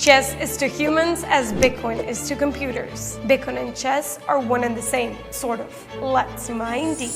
Chess is to humans as Bitcoin is to computers. Bitcoin and chess are one and the same, sort of. Let's mine deep.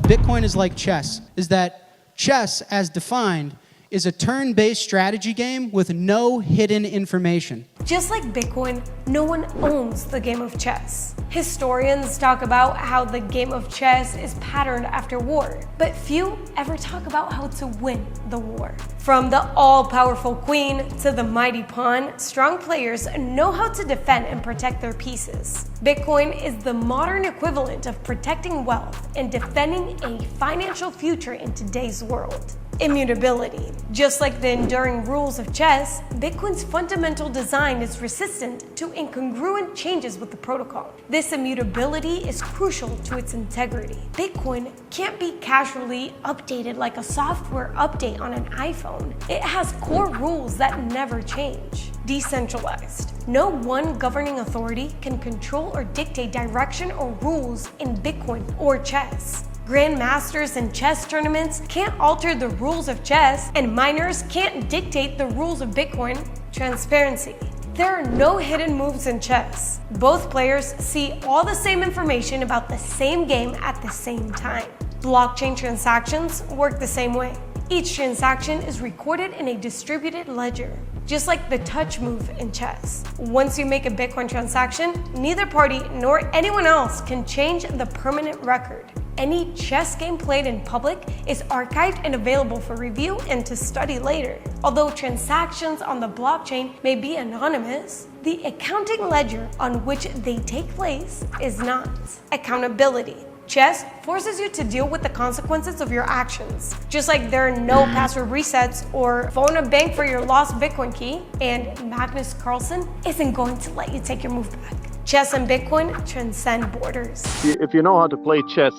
Bitcoin is like chess, is that chess, as defined, is a turn-based strategy game with no hidden information. Just like Bitcoin, no one owns the game of chess. Historians talk about how the game of chess is patterned after war, but few ever talk about how to win the war. From the all-powerful queen to the mighty pawn, strong players know how to defend and protect their pieces. Bitcoin is the modern equivalent of protecting wealth and defending a financial future in today's world. Immutability. Just like the enduring rules of chess, Bitcoin's fundamental design is resistant to incongruent changes with the protocol. This immutability is crucial to its integrity. Bitcoin can't be casually updated like a software update on an iPhone. It has core rules that never change. Decentralized. No one governing authority can control or dictate direction or rules in Bitcoin or chess. Grandmasters in chess tournaments can't alter the rules of chess, and miners can't dictate the rules of Bitcoin. Transparency. There are no hidden moves in chess. Both players see all the same information about the same game at the same time. Blockchain transactions work the same way. Each transaction is recorded in a distributed ledger, just like the touch move in chess. Once you make a Bitcoin transaction, neither party nor anyone else can change the permanent record. Any chess game played in public is archived and available for review and to study later. Although transactions on the blockchain may be anonymous, the accounting ledger on which they take place is not. Accountability. Chess forces you to deal with the consequences of your actions. Just like there are no password resets or phone a bank for your lost Bitcoin key, and Magnus Carlsen isn't going to let you take your move back. Chess and Bitcoin transcend borders. If you know how to play chess,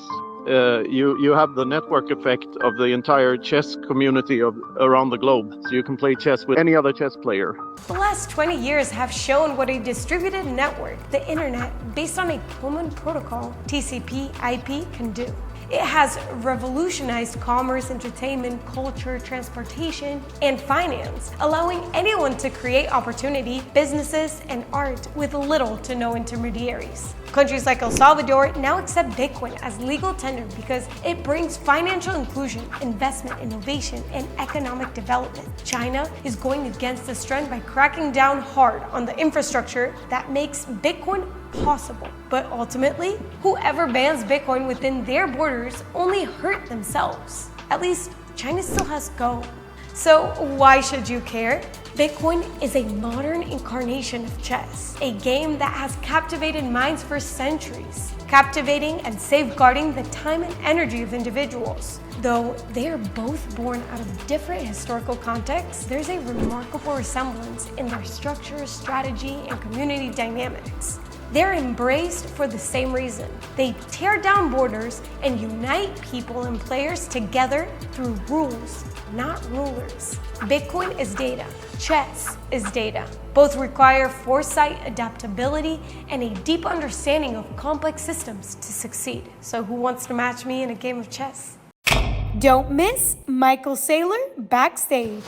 you have the network effect of the entire chess community around the globe. So you can play chess with any other chess player. The last 20 years have shown what a distributed network, the internet, based on a common protocol, TCP/IP, can do. It has revolutionized commerce, entertainment, culture, transportation, and finance, allowing anyone to create opportunity, businesses, and art with little to no intermediaries. Countries like El Salvador now accept Bitcoin as legal tender because it brings financial inclusion, investment, innovation, and economic development. China is going against this trend by cracking down hard on the infrastructure that makes Bitcoin possible. But ultimately, whoever bans Bitcoin within their borders only hurt themselves. At least China still has Go. So why should you care? Bitcoin is a modern incarnation of chess, a game that has captivated minds for centuries, captivating and safeguarding the time and energy of individuals. Though they are both born out of different historical contexts, there's a remarkable resemblance in their structure, strategy, and community dynamics. They're embraced for the same reason. They tear down borders and unite people and players together through rules, not rulers. Bitcoin is data. Chess is data. Both require foresight, adaptability, and a deep understanding of complex systems to succeed. So who wants to match me in a game of chess? Don't miss Michael Saylor backstage.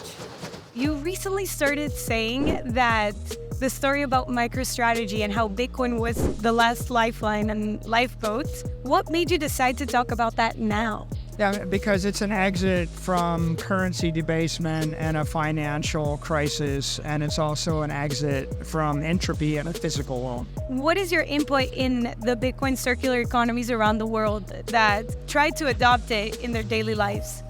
You recently started saying that the story about MicroStrategy and how Bitcoin was the last lifeline and lifeboat. What made you decide to talk about that now? Yeah, because it's an exit from currency debasement and a financial crisis, and it's also an exit from entropy and a physical world. What is your input in the Bitcoin circular economies around the world that try to adopt it in their daily lives?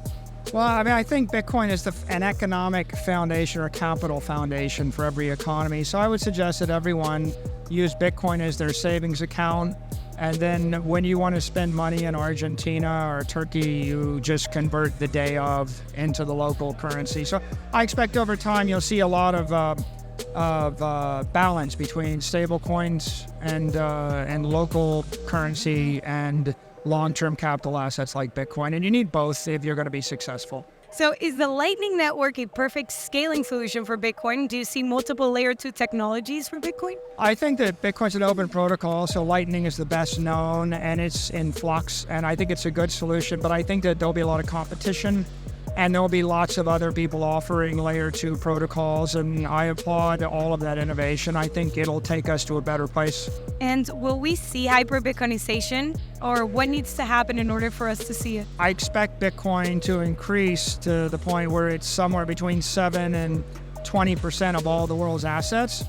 Well, I mean, I think Bitcoin is an economic foundation or capital foundation for every economy. So I would suggest that everyone use Bitcoin as their savings account. And then when you want to spend money in Argentina or Turkey, you just convert the day of into the local currency. So I expect over time you'll see a lot of balance between stable coins and local currency and long-term capital assets like Bitcoin. And you need both if you're going to be successful. So is the Lightning Network a perfect scaling solution for Bitcoin? Do you see multiple layer 2 technologies for Bitcoin? I think that Bitcoin's an open protocol, so Lightning is the best known and it's in flux. And I think it's a good solution, but I think that there'll be a lot of competition And there'll be lots of other people offering layer 2 protocols, and I applaud all of that innovation. I think it'll take us to a better place. And will we see hyper-Bitcoinization, or what needs to happen in order for us to see it? I expect Bitcoin to increase to the point where it's somewhere between 7 and 20% of all the world's assets.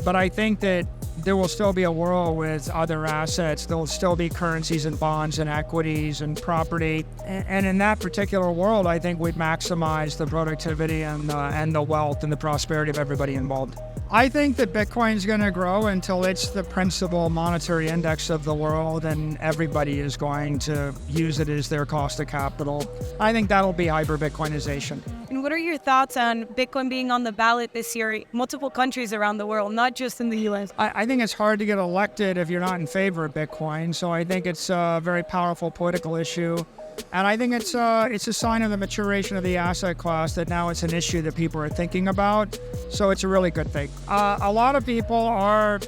But I think that there will still be a world with other assets. There will still be currencies and bonds and equities and property. And in that particular world, I think we'd maximize the productivity and the wealth and the prosperity of everybody involved. I think that Bitcoin is going to grow until it's the principal monetary index of the world and everybody is going to use it as their cost of capital. I think that'll be hyper-Bitcoinization. And what are your thoughts on Bitcoin being on the ballot this year in multiple countries around the world, not just in the US? I think it's hard to get elected if you're not in favor of Bitcoin, so I think it's a very powerful political issue. And I think it's a sign of the maturation of the asset class that now it's an issue that people are thinking about. So it's a really good thing. A lot of people are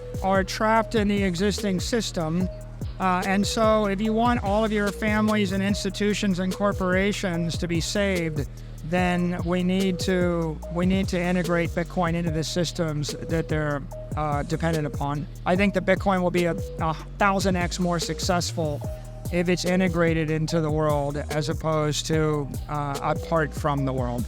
trapped in the existing system. And so if you want all of your families and institutions and corporations to be saved, then we need to integrate Bitcoin into the systems that they're dependent upon. I think that Bitcoin will be a 1,000x more successful if it's integrated into the world as opposed to apart from the world.